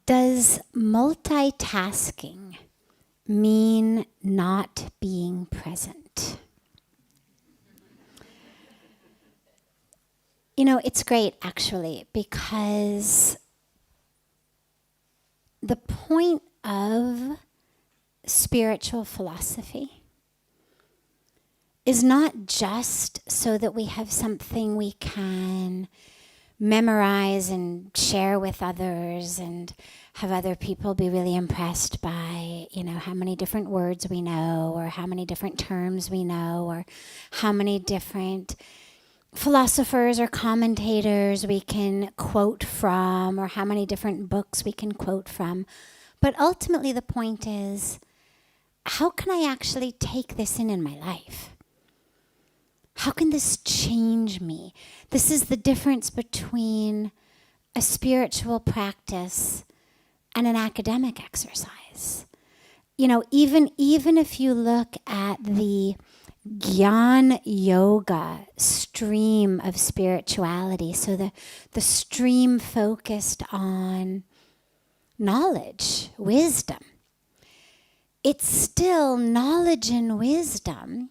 Does multitasking mean not being present? You know, it's great actually, because the point of spiritual philosophy is not just so that we have something we can memorize and share with others and have other people be really impressed by, you know, how many different words we know, or how many different terms we know, or how many different philosophers or commentators we can quote from, or how many different books we can quote from. But ultimately the point is, how can I actually take this in my life? How can this change me? This is the difference between a spiritual practice and an academic exercise. You know, even if you look at the Gyan Yoga stream of spirituality, so the stream focused on knowledge, wisdom, it's still knowledge and wisdom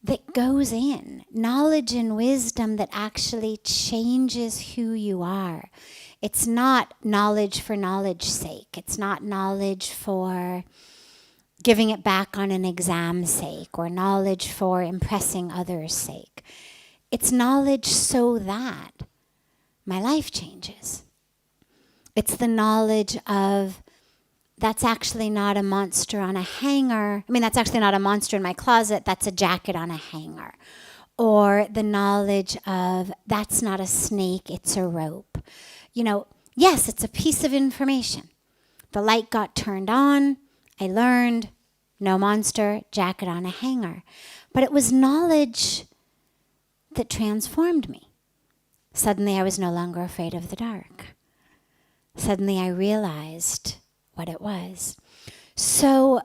that goes in. Knowledge and wisdom that actually changes who you are. It's not knowledge for knowledge's sake. It's not knowledge for giving it back on an exam's sake, or knowledge for impressing others' sake. It's knowledge so that my life changes. It's the knowledge of, that's actually not a monster on a hanger. I mean, that's actually not a monster in my closet. That's a jacket on a hanger. Or the knowledge of, that's not a snake, it's a rope. You know, yes, it's a piece of information. The light got turned on. I learned, no monster, jacket on a hanger. But it was knowledge that transformed me. Suddenly I was no longer afraid of the dark. Suddenly I realized what it was. So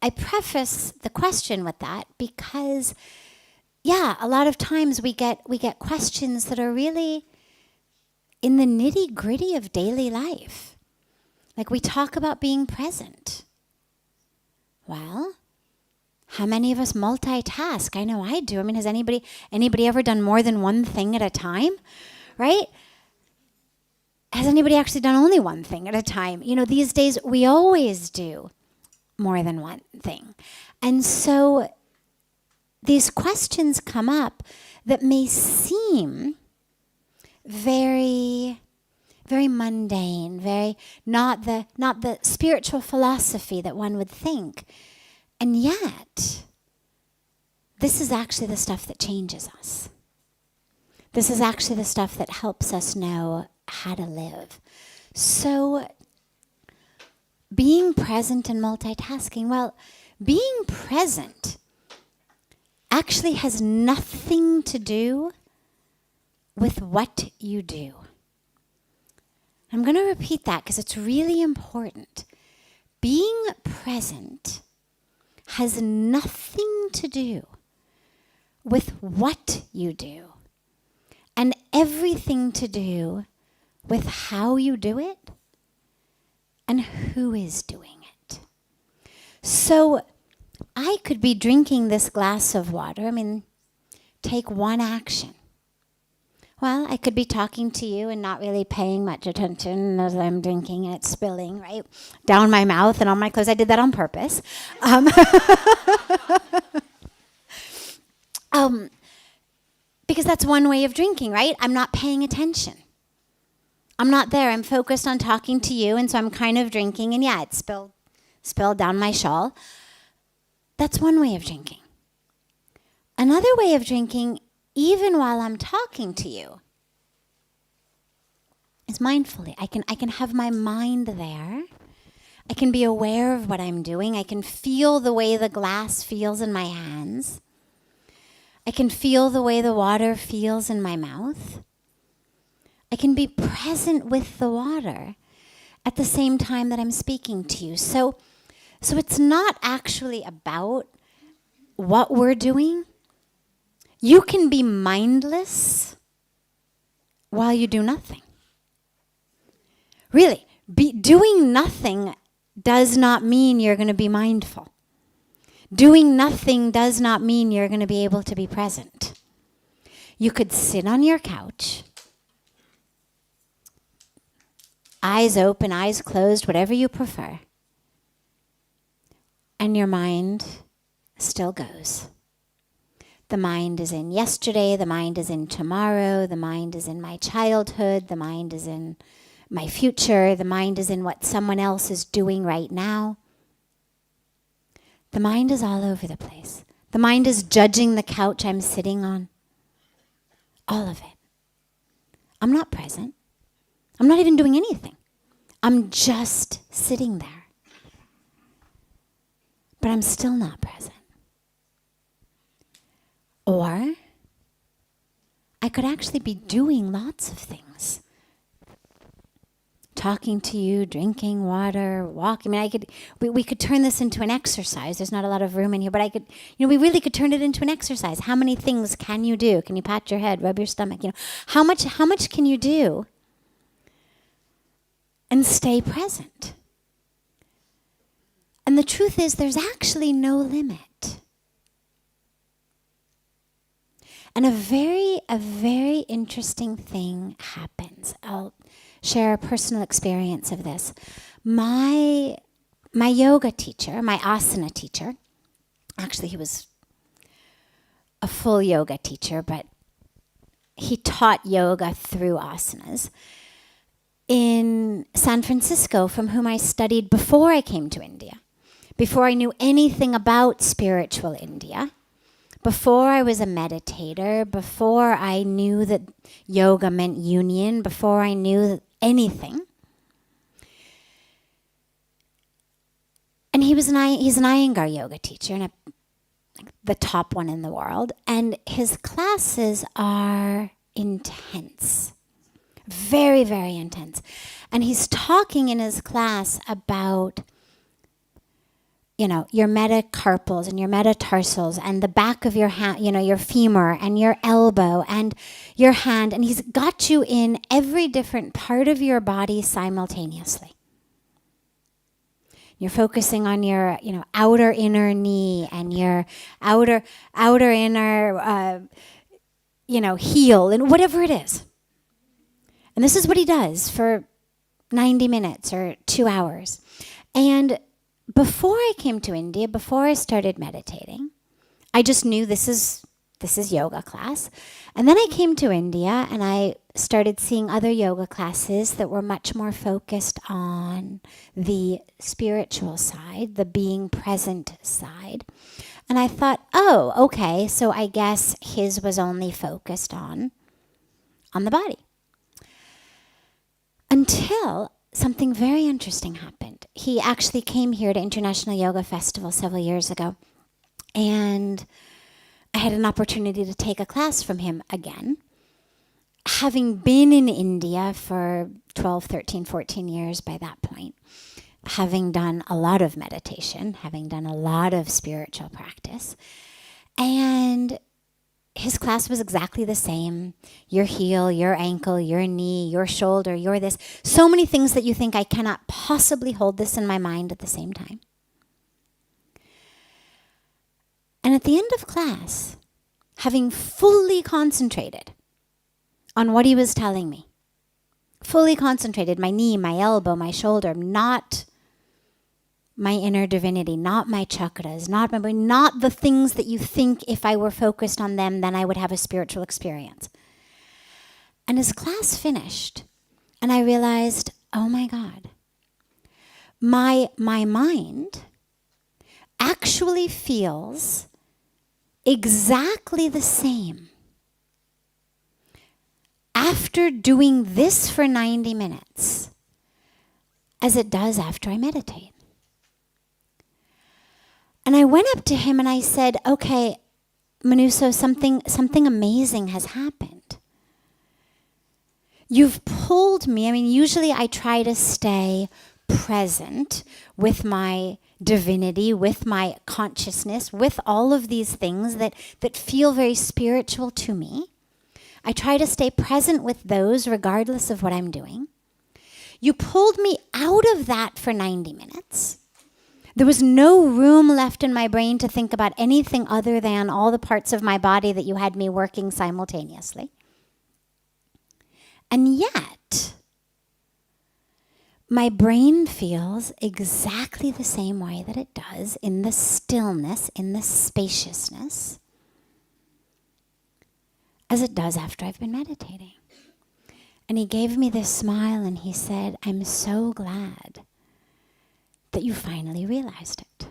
I preface the question with that because, yeah, a lot of times we get questions that are really in the nitty-gritty of daily life. Like, we talk about being present. Well, how many of us multitask? I know I do. I mean, has anybody ever done more than one thing at a time? Right? Has anybody actually done only one thing at a time? You know, these days we always do more than one thing. And so these questions come up that may seem very, very mundane, very not the spiritual philosophy that one would think. And yet, this is actually the stuff that changes us. This is actually the stuff that helps us know how to live. So, being present and multitasking, well, being present actually has nothing to do with what you do. I'm going to repeat that because it's really important. Being present has nothing to do with what you do, and everything to do with how you do it and who is doing it. So I could be drinking this glass of water. I mean, take one action. Well, I could be talking to you and not really paying much attention as I'm drinking and it's spilling, right, down my mouth and on my clothes. I did that on purpose. Because that's one way of drinking, right? I'm not paying attention. I'm not there. I'm focused on talking to you, and so I'm kind of drinking, and yeah, it spilled down my shawl. That's one way of drinking. Another way of drinking, even while I'm talking to you, is mindfully. I can have my mind there. I can be aware of what I'm doing. I can feel the way the glass feels in my hands. I can feel the way the water feels in my mouth. I can be present with the water at the same time that I'm speaking to you. So it's not actually about what we're doing. You can be mindless while you do nothing. Really, doing nothing does not mean you're going to be mindful. Doing nothing does not mean you're going to be able to be present. You could sit on your couch, eyes open, eyes closed, whatever you prefer, and your mind still goes. The mind is in yesterday, the mind is in tomorrow, the mind is in my childhood, the mind is in my future, the mind is in what someone else is doing right now. The mind is all over the place. The mind is judging the couch I'm sitting on. All of it. I'm not present. I'm not even doing anything. I'm just sitting there. But I'm still not present. Or I could actually be doing lots of things. Talking to you, drinking water, walking. I mean, we could turn this into an exercise. There's not a lot of room in here, but we really could turn it into an exercise. How many things can you do? Can you pat your head, rub your stomach? How much can you do and stay present? And the truth is, there's actually no limit. And a very interesting thing happens. I'll share a personal experience of this. My yoga teacher, my asana teacher, actually he was a full yoga teacher, but he taught yoga through asanas in San Francisco, from whom I studied before I came to India, before I knew anything about spiritual India. Before I was a meditator, before I knew that yoga meant union, before I knew anything. And he's an Iyengar yoga teacher, and the top one in the world. And his classes are intense. Very, very intense. And he's talking in his class about your metacarpals and your metatarsals and the back of your hand, your femur and your elbow and your hand. And he's got you in every different part of your body simultaneously. You're focusing on your, outer inner knee and your outer inner, heel and whatever it is. And this is what he does for 90 minutes or 2 hours. And before I came to India, before I started meditating, I just knew this is yoga class. And then I came to India and I started seeing other yoga classes that were much more focused on the spiritual side, the being present side. And I thought, oh, okay, so I guess his was only focused on the body. Until something very interesting happened. He actually came here to International Yoga Festival several years ago, and I had an opportunity to take a class from him again. Having been in India for 12, 13, 14 years by that point, having done a lot of meditation, having done a lot of spiritual practice, and his class was exactly the same. Your heel, your ankle, your knee, your shoulder, your this. So many things that you think I cannot possibly hold this in my mind at the same time. And at the end of class, having fully concentrated on what he was telling me, fully concentrated, my knee, my elbow, my shoulder, not my inner divinity, not my chakras, not the things that you think if I were focused on them, then I would have a spiritual experience. And as class finished, and I realized, oh my God, my mind actually feels exactly the same after doing this for 90 minutes as it does after I meditate. And I went up to him and I said, okay, Manuso, something amazing has happened. You've pulled me. Usually I try to stay present with my divinity, with my consciousness, with all of these things that feel very spiritual to me. I try to stay present with those regardless of what I'm doing. You pulled me out of that for 90 minutes. There was no room left in my brain to think about anything other than all the parts of my body that you had me working simultaneously. And yet, my brain feels exactly the same way that it does in the stillness, in the spaciousness, as it does after I've been meditating. And he gave me this smile and he said, I'm so glad that you finally realized it.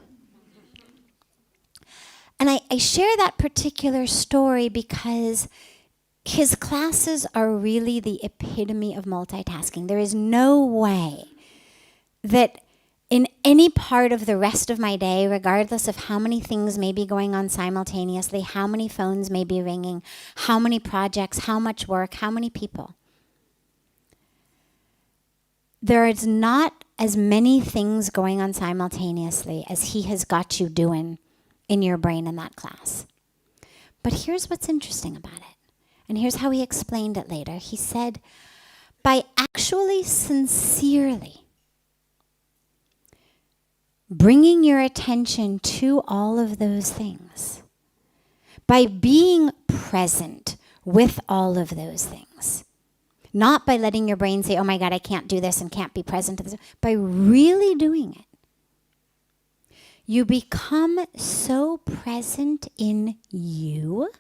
And I share that particular story because his classes are really the epitome of multitasking. There is no way that in any part of the rest of my day, regardless of how many things may be going on simultaneously, how many phones may be ringing, how many projects, how much work, how many people, there is not as many things going on simultaneously as he has got you doing in your brain in that class. But here's what's interesting about it. And here's how he explained it later. He said, by actually sincerely bringing your attention to all of those things, by being present with all of those things, not by letting your brain say, oh my God, I can't do this and can't be present to this, by really doing it, you become so present in you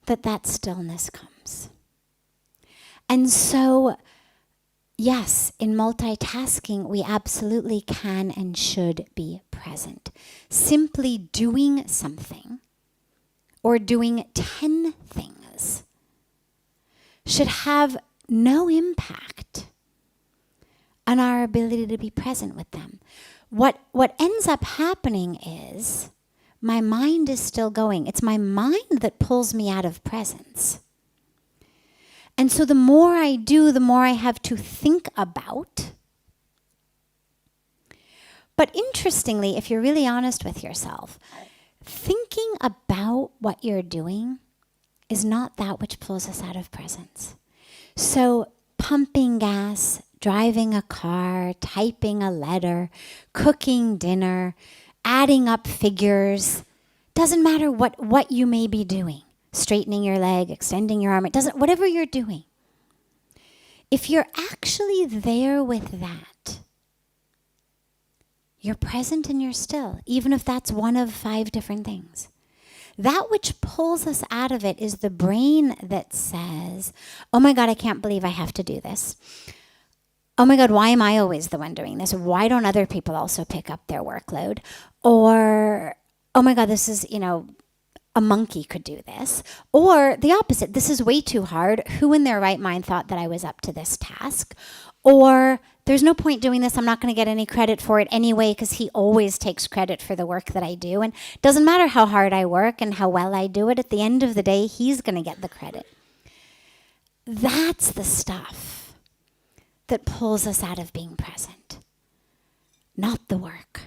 that stillness comes. And so, yes, in multitasking, we absolutely can and should be present. Simply doing something or doing 10 things should have no impact on our ability to be present with them. What ends up happening is my mind is still going. It's my mind that pulls me out of presence. And so the more I do, the more I have to think about. But interestingly, if you're really honest with yourself, thinking about what you're doing is not that which pulls us out of presence. So pumping gas, driving a car, typing a letter, cooking dinner, adding up figures, doesn't matter what you may be doing, straightening your leg, extending your arm, whatever you're doing. If you're actually there with that, you're present and you're still, even if that's one of 5 different things. That which pulls us out of it is the brain that says, oh my God, I can't believe I have to do this. Oh my God, why am I always the one doing this? Why don't other people also pick up their workload? Or, oh my God, this is, a monkey could do this. Or the opposite, this is way too hard. Who in their right mind thought that I was up to this task? Or there's no point doing this. I'm not going to get any credit for it anyway because he always takes credit for the work that I do. And it doesn't matter how hard I work and how well I do it. At the end of the day, he's going to get the credit. That's the stuff that pulls us out of being present. Not the work.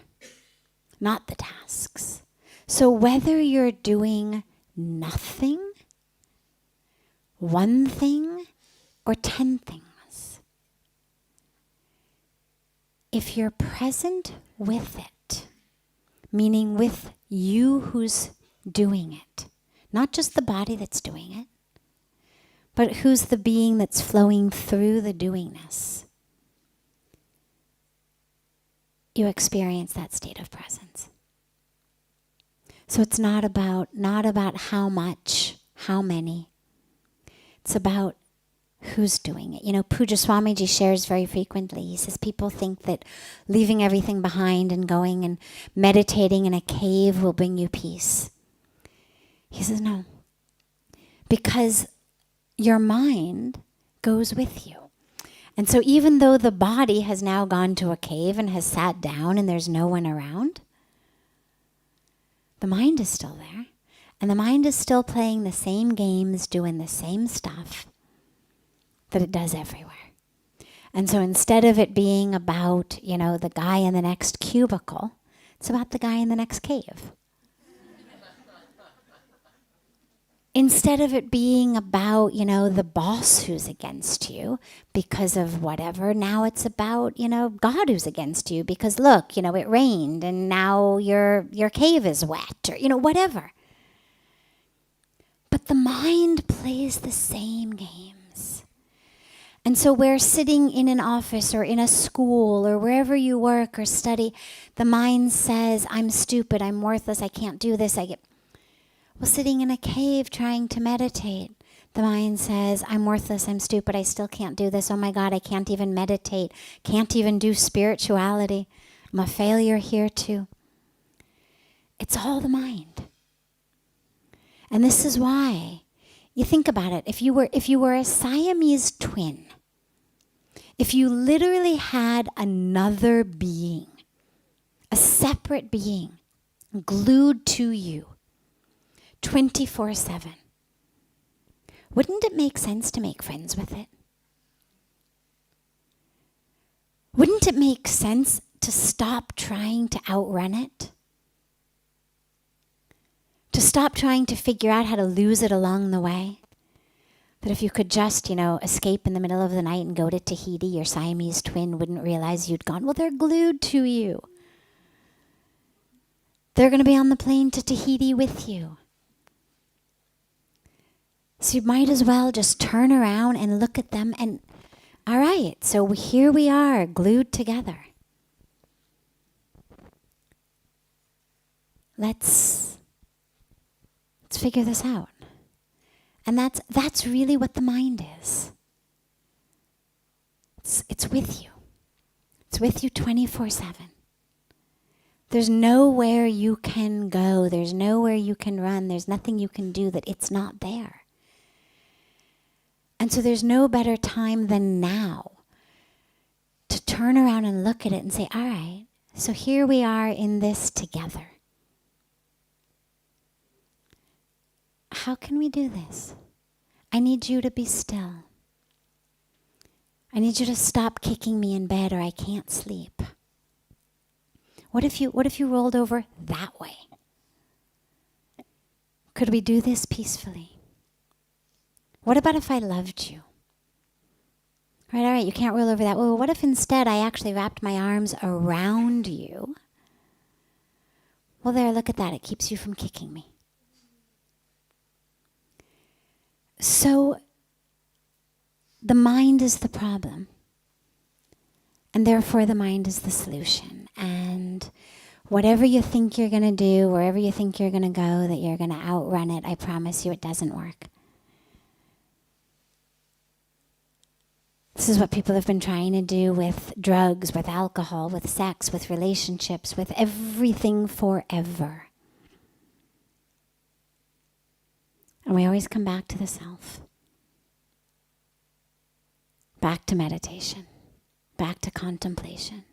Not the tasks. So whether you're doing nothing, 1 thing, or 10 things, if you're present with it, meaning with you who's doing it, not just the body that's doing it, but who's the being that's flowing through the doingness, you experience that state of presence. So it's not about how much, how many. It's about who's doing it. Pujya Swamiji shares very frequently. He says people think that leaving everything behind and going and meditating in a cave will bring you peace. He says no. Because your mind goes with you. And so even though the body has now gone to a cave and has sat down and there's no one around, the mind is still there. And the mind is still playing the same games, doing the same stuff that it does everywhere. And so instead of it being about, the guy in the next cubicle, it's about the guy in the next cave. Instead of it being about, the boss who's against you because of whatever, now it's about, God who's against you because look, it rained and now your cave is wet or, whatever. But the mind plays the same games. And so we're sitting in an office or in a school or wherever you work or study, the mind says, I'm stupid, I'm worthless, I can't do this, Well, sitting in a cave trying to meditate, the mind says, I'm worthless, I'm stupid, I still can't do this. Oh my God, I can't even meditate, can't even do spirituality. I'm a failure here too. It's all the mind. And this is why, you think about it, if you were a Siamese twin, if you literally had another being, a separate being, glued to you, 24/7. Wouldn't it make sense to make friends with it? Wouldn't it make sense to stop trying to outrun it? To stop trying to figure out how to lose it along the way? That if you could just, escape in the middle of the night and go to Tahiti, your Siamese twin wouldn't realize you'd gone. Well, they're glued to you. They're going to be on the plane to Tahiti with you. So you might as well just turn around and look at them and, all right, so here we are, glued together. Let's figure this out. And that's really what the mind is. It's with you. It's with you 24/7. There's nowhere you can go. There's nowhere you can run. There's nothing you can do that it's not there. And so there's no better time than now to turn around and look at it and say, all right, so here we are in this together. How can we do this? I need you to be still. I need you to stop kicking me in bed or I can't sleep. What if you rolled over that way? Could we do this peacefully? What about if I loved you? Right, all right, you can't roll over that. Well, what if instead I actually wrapped my arms around you? Well, there, look at that. It keeps you from kicking me. So the mind is the problem. And therefore the mind is the solution. And whatever you think you're going to do, wherever you think you're going to go, that you're going to outrun it, I promise you it doesn't work. This is what people have been trying to do with drugs, with alcohol, with sex, with relationships, with everything forever. And we always come back to the self. Back to meditation. Back to contemplation.